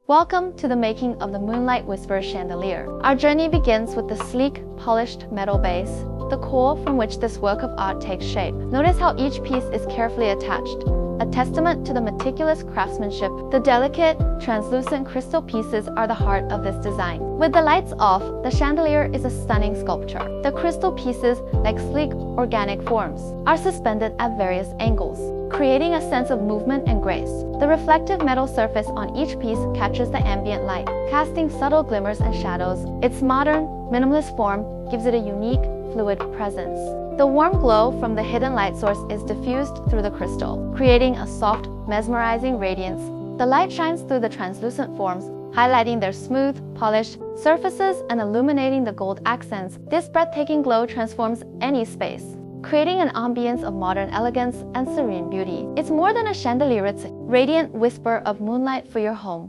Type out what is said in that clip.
Welcome to the making of the Moonlight Whispers Chandelier. Our journey begins with the sleek, polished metal base, the core from which this work of art takes shape. Notice how each piece is carefully attached, a testament to the meticulous craftsmanship. The delicate, translucent crystal pieces are the heart of this design. With the lights off, the chandelier is a stunning sculpture. The crystal pieces, like sleek, organic forms, are suspended at various angles, creating a sense of movement and grace. The reflective metal surface on each piece catches the ambient light, casting subtle glimmers and shadows. Its modern, minimalist form gives it a unique, fluid presence. The warm glow from the hidden light source is diffused through the crystal, creating a soft, mesmerizing radiance. The light shines through the translucent forms, highlighting their smooth, polished surfaces and illuminating the gold accents. This breathtaking glow transforms any space, creating an ambience of modern elegance and serene beauty. It's more than a chandelier, it's a radiant whisper of moonlight for your home.